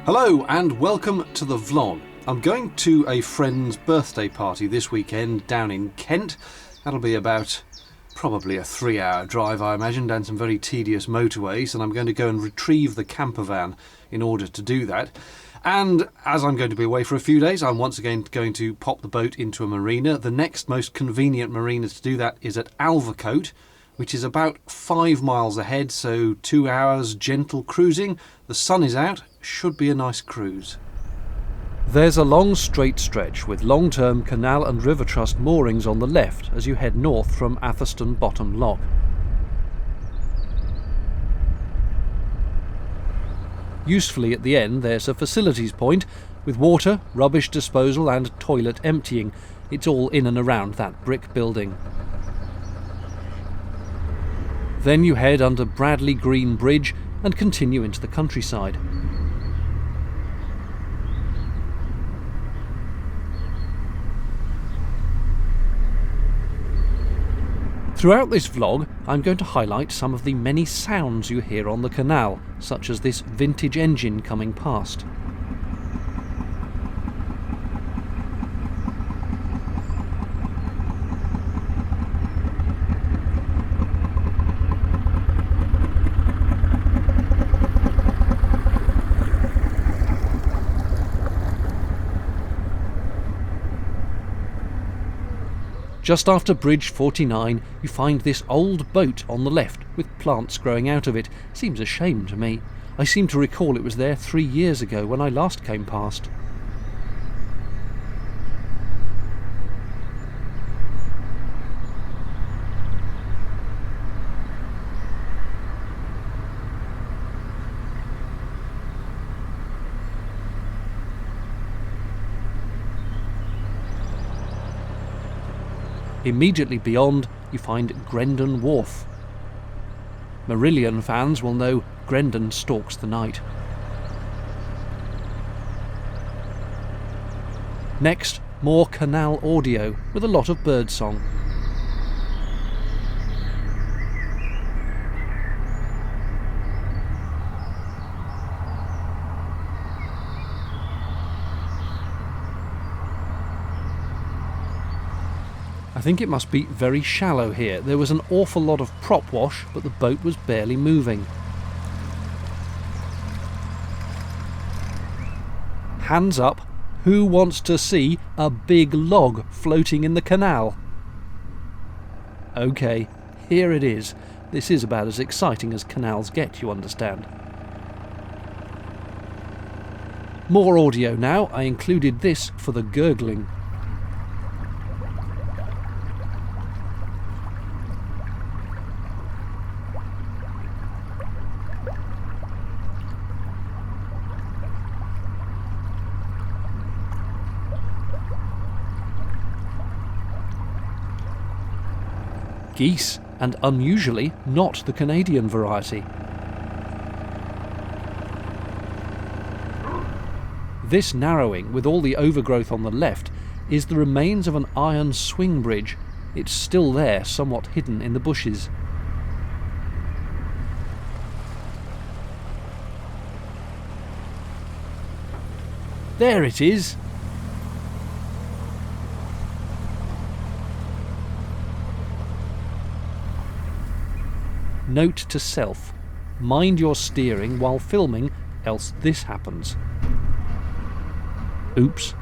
Hello and welcome to the vlog. I'm going to a friend's birthday party this weekend down in Kent. That'll be about probably a 3-hour drive, I imagine, down some very tedious motorways, and I'm going to go and retrieve the campervan in order to do that. And as I'm going to be away for a few days, I'm once again going to pop the boat into a marina. The next most convenient marina to do that is at Alvecote, which is about 5 miles ahead, so 2 hours gentle cruising. The sun is out, should be a nice cruise. There's a long straight stretch with long-term Canal and River Trust moorings on the left as you head north from Atherstone Bottom Lock. Usefully at the end there's a facilities point with water, rubbish disposal and toilet emptying. It's all in and around that brick building. Then you head under Bradley Green Bridge and continue into the countryside. Throughout this vlog, I'm going to highlight some of the many sounds you hear on the canal, such as this vintage engine coming past. Just after Bridge 49, you find this old boat on the left with plants growing out of it. Seems a shame to me. I seem to recall it was there 3 years ago when I last came past. Immediately beyond, you find Grendon Wharf. Marillion fans will know Grendon stalks the night. Next, more canal audio with a lot of birdsong. I think it must be very shallow here. There was an awful lot of prop wash, but the boat was barely moving. Hands up, who wants to see a big log floating in the canal? Okay, here it is. This is about as exciting as canals get, you understand. More audio now. I included this for the gurgling. Geese, and unusually not the Canadian variety. This narrowing, with all the overgrowth on the left, is the remains of an iron swing bridge. It's still there, somewhat hidden in the bushes. There it is! Note to self, mind your steering while filming, else this happens. Oops.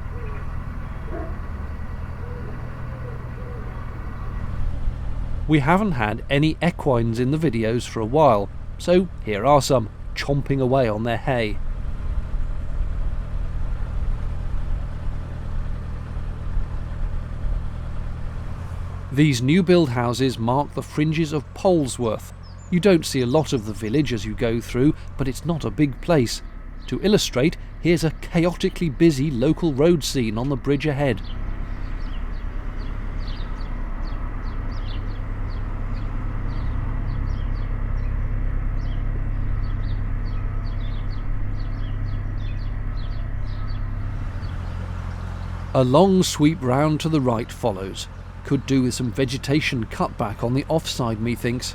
We haven't had any equines in the videos for a while, so here are some, chomping away on their hay. These new build houses mark the fringes of Polesworth. You don't see a lot of the village as you go through, but it's not a big place. To illustrate, here's a chaotically busy local road scene on the bridge ahead. A long sweep round to the right follows. Could do with some vegetation cut back on the offside, methinks.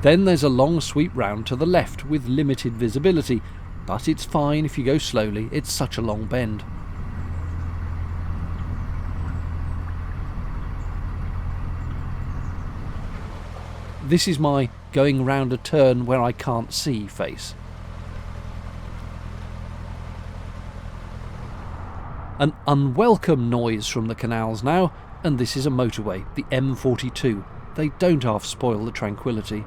Then there's a long sweep round to the left with limited visibility, but it's fine if you go slowly, it's such a long bend. This is my going round a turn where I can't see face. An unwelcome noise from the canals now, and this is a motorway, the M42. They don't half spoil the tranquility.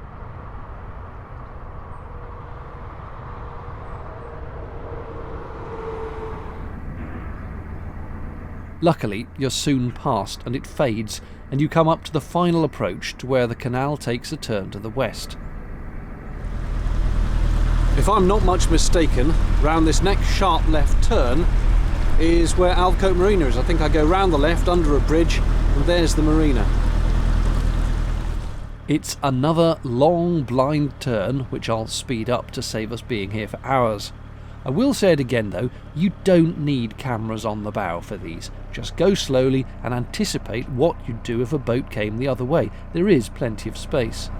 Luckily, you're soon past and it fades, and you come up to the final approach to where the canal takes a turn to the west. If I'm not much mistaken, round this next sharp left turn is where Alvecote Marina is. I think I go round the left under a bridge and there's the marina. It's another long blind turn, which I'll speed up to save us being here for hours. I will say it again though, you don't need cameras on the bow for these. Just go slowly and anticipate what you'd do if a boat came the other way. There is plenty of space.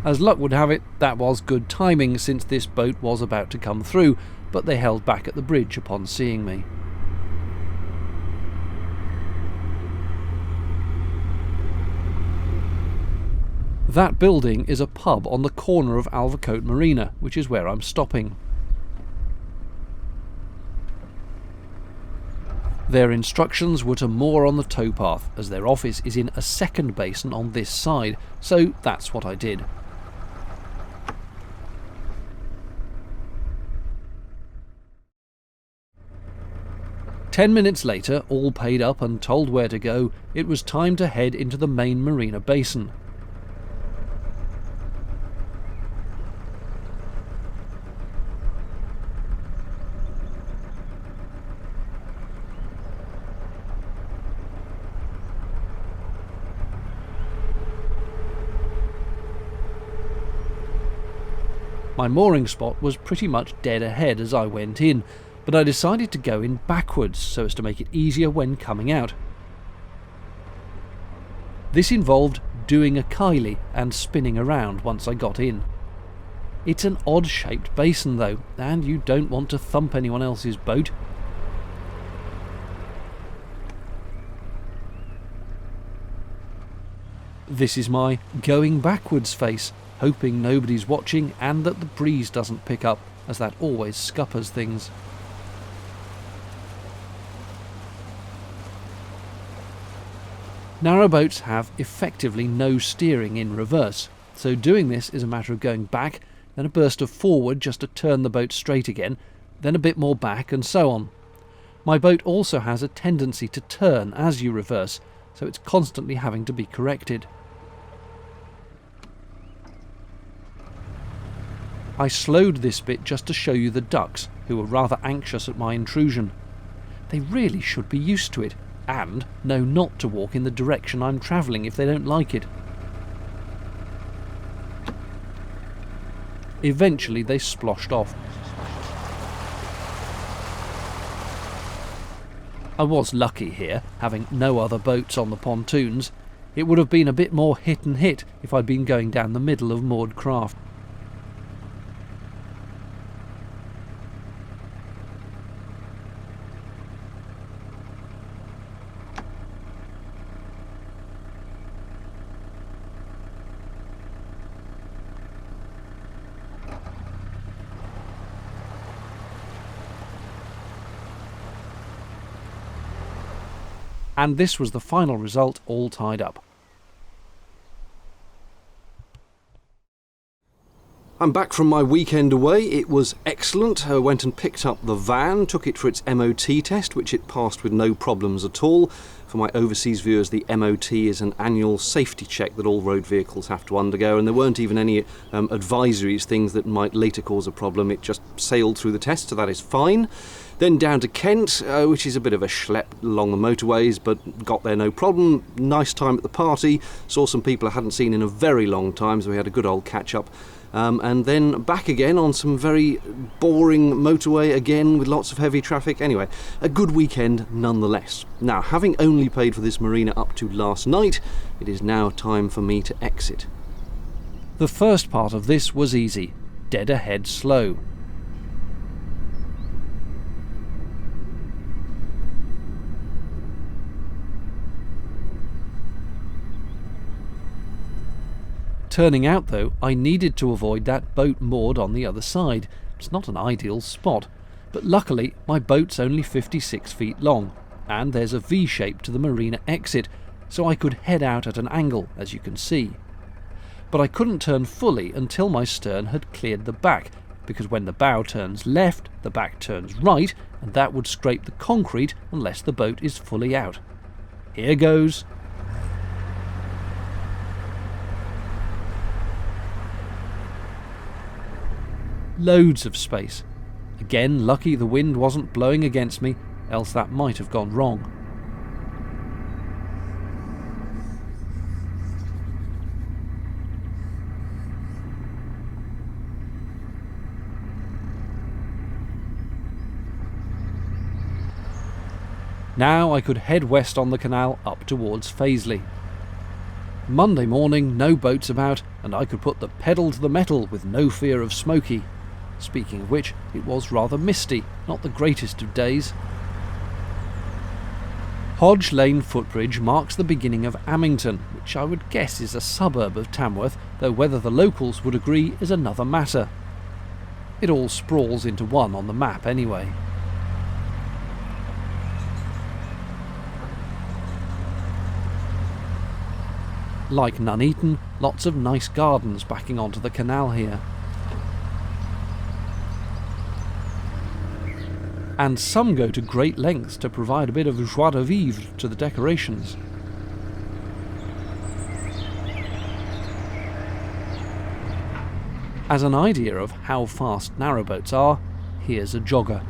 As luck would have it, that was good timing since this boat was about to come through, but they held back at the bridge upon seeing me. That building is a pub on the corner of Alvecote Marina, which is where I'm stopping. Their instructions were to moor on the towpath, as their office is in a second basin on this side, so that's what I did. "10 minutes later, all paid up and told where to go, it was time to head into the main marina basin. My mooring spot was pretty much dead ahead as I went in, but I decided to go in backwards so as to make it easier when coming out. This involved doing a Kylie and spinning around once I got in. It's an odd-shaped basin though, and you don't want to thump anyone else's boat. This is my going backwards face, hoping nobody's watching and that the breeze doesn't pick up, as that always scuppers things. Narrowboats have effectively no steering in reverse, so doing this is a matter of going back, then a burst of forward just to turn the boat straight again, then a bit more back and so on. My boat also has a tendency to turn as you reverse, so it's constantly having to be corrected. I slowed this bit just to show you the ducks, who were rather anxious at my intrusion. They really should be used to it, and know not to walk in the direction I'm travelling if they don't like it. Eventually they sploshed off. I was lucky here, having no other boats on the pontoons. It would have been a bit more hit and hit if I'd been going down the middle of moored craft. And this was the final result, all tied up. I'm back from my weekend away. It was excellent. I went and picked up the van, took it for its MOT test, which it passed with no problems at all. For my overseas viewers, the MOT is an annual safety check that all road vehicles have to undergo, and there weren't even any advisories, things that might later cause a problem. It just sailed through the test, so that is fine. Then down to Kent, which is a bit of a schlep along the motorways, but got there no problem. Nice time at the party, saw some people I hadn't seen in a very long time, so we had a good old catch-up. And then back again on some very boring motorway again with lots of heavy traffic. Anyway, a good weekend nonetheless. Now, having only paid for this marina up to last night, it is now time for me to exit. The first part of this was easy, dead ahead slow. Turning out though, I needed to avoid that boat moored on the other side. It's not an ideal spot, but luckily my boat's only 56 feet long, and there's a V-shape to the marina exit, so I could head out at an angle, as you can see. But I couldn't turn fully until my stern had cleared the back, because when the bow turns left, the back turns right, and that would scrape the concrete unless the boat is fully out. Here goes. Loads of space. Again, lucky the wind wasn't blowing against me, else that might have gone wrong. Now I could head west on the canal up towards Fazeley. Monday morning, no boats about, and I could put the pedal to the metal with no fear of smoky. Speaking of which, it was rather misty, not the greatest of days. Hodge Lane Footbridge marks the beginning of Amington, which I would guess is a suburb of Tamworth, though whether the locals would agree is another matter. It all sprawls into one on the map anyway. Like Nuneaton, lots of nice gardens backing onto the canal here. And some go to great lengths to provide a bit of joie de vivre to the decorations. As an idea of how fast narrowboats are, here's a jogger.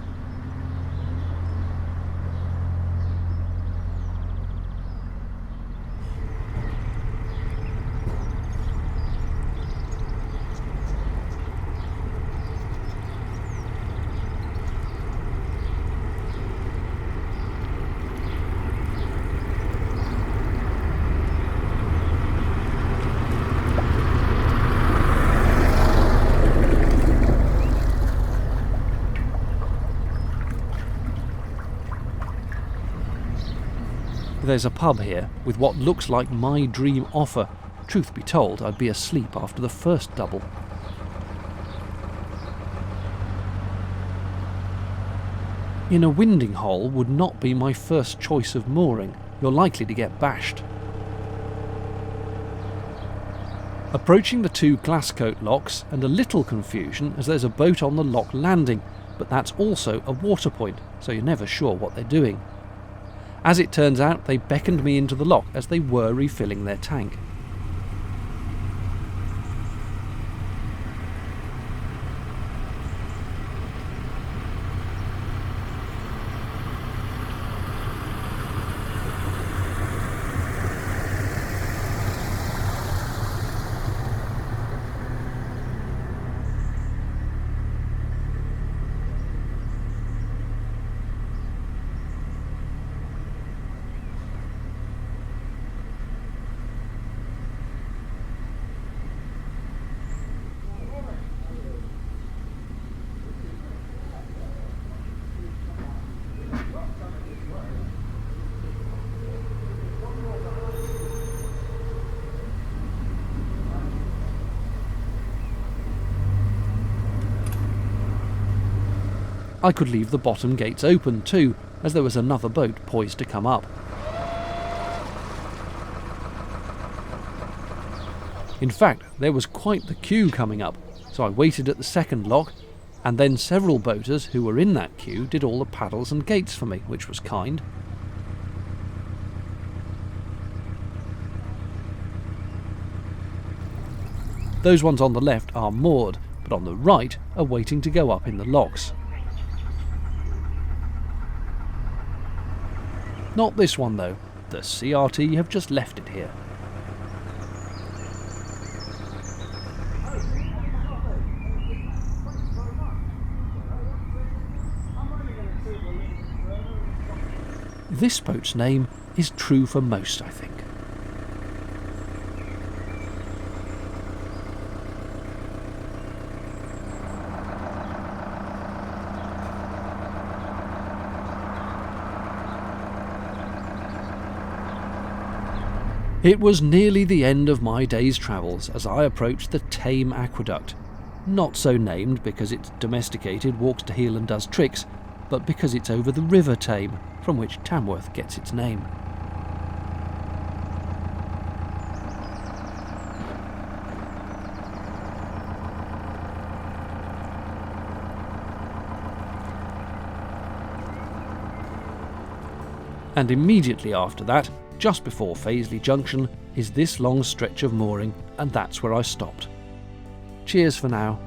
There's a pub here with what looks like my dream offer. Truth be told, I'd be asleep after the first double. In a winding hole would not be my first choice of mooring. You're likely to get bashed. Approaching the two Glascote locks, and a little confusion as there's a boat on the lock landing, but that's also a water point, so you're never sure what they're doing. As it turns out, they beckoned me into the lock as they were refilling their tank. I could leave the bottom gates open too, as there was another boat poised to come up. In fact, there was quite the queue coming up, so I waited at the second lock, and then several boaters who were in that queue did all the paddles and gates for me, which was kind. Those ones on the left are moored, but on the right are waiting to go up in the locks. Not this one though. The CRT have just left it here. This boat's name is true for most, I think. It was nearly the end of my day's travels as I approached the Tame Aqueduct. Not so named because it's domesticated, walks to heel and does tricks, but because it's over the River Tame, from which Tamworth gets its name. And immediately after that, just before Fazeley Junction, is this long stretch of mooring, and that's where I stopped. Cheers for now.